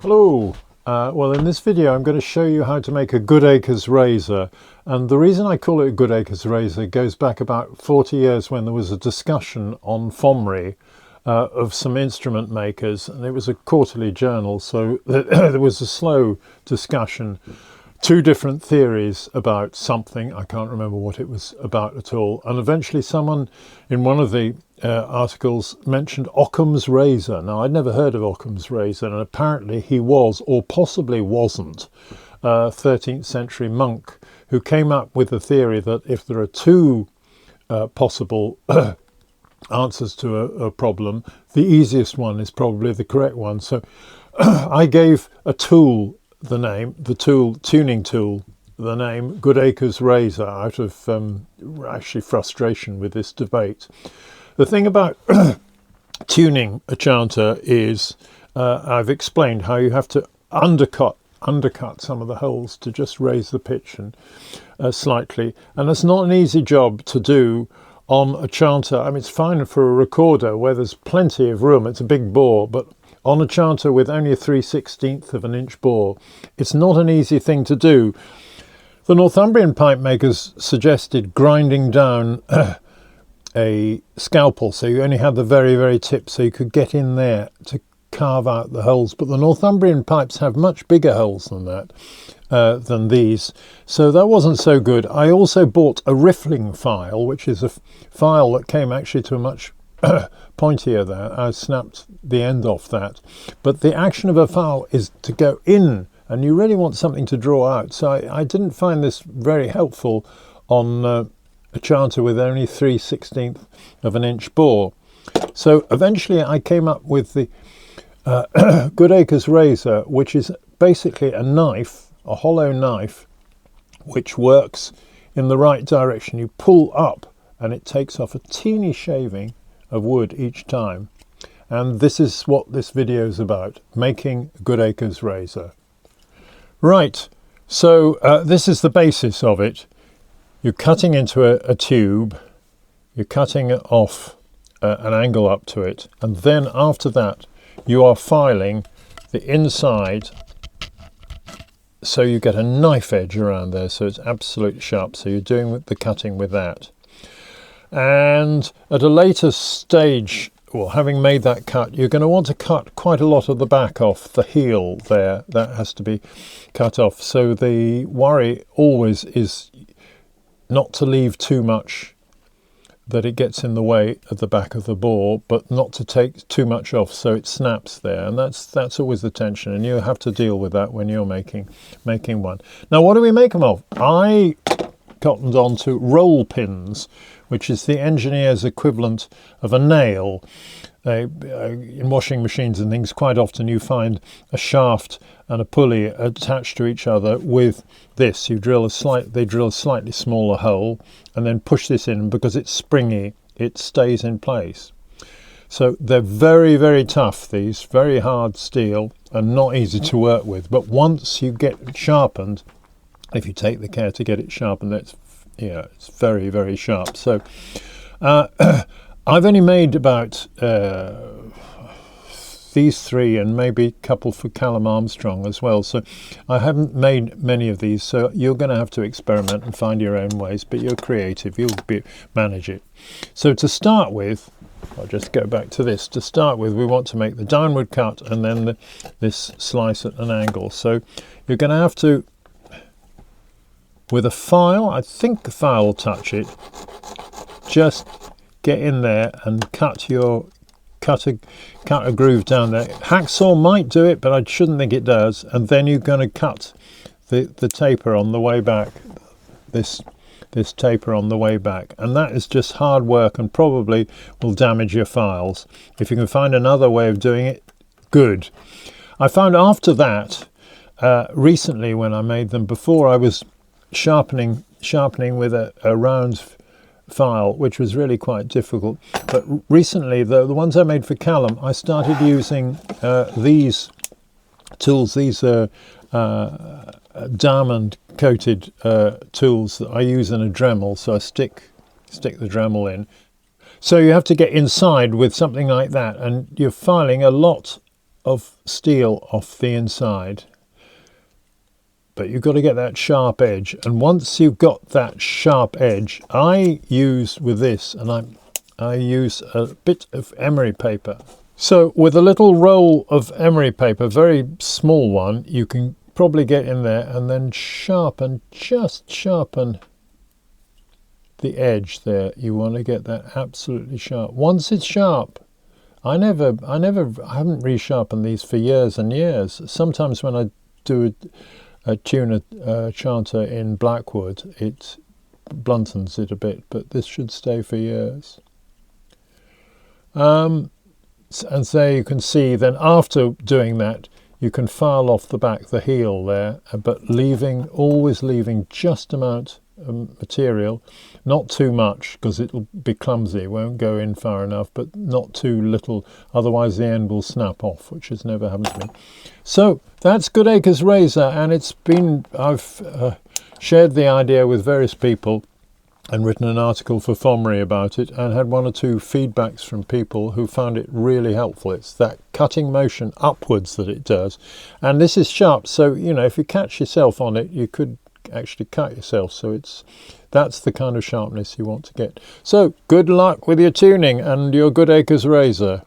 Hello. Well, in this video I'm going to show you how to make a Goodacre's razor, and the reason I call it a Goodacre's razor goes back about 40 years when there was a discussion on Fomri of some instrument makers, and it was a quarterly journal, so there was a slow discussion, two different theories about something. I can't remember what it was about at all, and eventually someone in one of the articles mentioned Occam's razor. Now, I'd never heard of Occam's razor, and apparently he was, or possibly wasn't, a 13th century monk who came up with the theory that if there are two possible answers to a problem, the easiest one is probably the correct one. So I gave a tool the name, tuning tool, the name Goodacre's razor out of actually frustration with this debate. The thing about tuning a chanter is I've explained how you have to undercut some of the holes to just raise the pitch and slightly, and it's not an easy job to do on a chanter. I mean, it's fine for a recorder where there's plenty of room, it's a big bore, but on a chanter with only a 3/16 of an inch bore, it's not an easy thing to do. The Northumbrian pipe makers suggested grinding down a scalpel, so you only had the very tip, so you could get in there to carve out the holes, but the Northumbrian pipes have much bigger holes than that, than these, so that wasn't so good. I also bought a riffling file, which is a file that came actually to a much pointier there. I snapped the end off that, but the action of a file is to go in, and you really want something to draw out, so I didn't find this very helpful on a chanter with only 3/16 of an inch bore. So eventually I came up with the Goodacre's razor, which is basically a knife, a hollow knife, which works in the right direction. You pull up and it takes off a teeny shaving of wood each time. And this is what this video is about, making Goodacre's razor. Right, so this is the basis of it. You're cutting into a tube, you're cutting it off an angle up to it, and then after that you are filing the inside so you get a knife edge around there, so it's absolutely sharp, so you're doing the cutting with that. And at a later stage, well, having made that cut, you're going to want to cut quite a lot of the back off, the heel there, that has to be cut off. So the worry always is not to leave too much that it gets in the way at the back of the bore, but not to take too much off so it snaps there, and that's always the tension, and you have to deal with that when you're making one. Now, what do we make them of? I cottoned on to roll pins, which is the engineer's equivalent of a nail. In washing machines and things, quite often you find a shaft and a pulley attached to each other with this. They drill a slightly smaller hole and then push this in, because it's springy, it stays in place. So they're very tough, these, very hard steel and not easy to work with, but once you get it sharpened, if you take the care to get it sharpened, it's very sharp. So I've only made about these three, and maybe a couple for Callum Armstrong as well, so I haven't made many of these, so you're going to have to experiment and find your own ways, but you're creative, you'll manage it. So to start with, I'll just go back to this. To start with, we want to make the downward cut and then this slice at an angle. So you're going to have to, with a file, I think the file will touch it, just get in there and cut a groove down there. Hacksaw might do it, but I shouldn't think it does. And then you're going to cut the taper on the way back, this taper on the way back, and that is just hard work and probably will damage your files. If you can find another way of doing it, good. I found after that, recently when I made them, before I was sharpening with a round file, which was really quite difficult, but recently the ones I made for Callum, I started using these tools. These are diamond coated tools that I use in a Dremel, so I stick the Dremel in. So you have to get inside with something like that, and you're filing a lot of steel off the inside, but you've got to get that sharp edge. And once you've got that sharp edge, I use with this, and I use a bit of emery paper. So with a little roll of emery paper, very small one, you can probably get in there and then sharpen, just sharpen the edge there. You want to get that absolutely sharp. Once it's sharp, I haven't resharpened these for years and years. Sometimes when I do a chanter in blackwood, it bluntens it a bit, but this should stay for years. And so you can see then after doing that, you can file off the back, the heel there, but always leaving just amount of material, not too much because it'll be clumsy, it won't go in far enough, but not too little, otherwise the end will snap off, which has never happened to me. So that's Goodacre's razor, and I've shared the idea with various people and written an article for Fomri about it, and had 1 or 2 feedbacks from people who found it really helpful. It's that cutting motion upwards that it does, and this is sharp, so you know, if you catch yourself on it, you could actually cut yourself. So that's the kind of sharpness you want to get. So good luck with your tuning and your Goodacre's razor.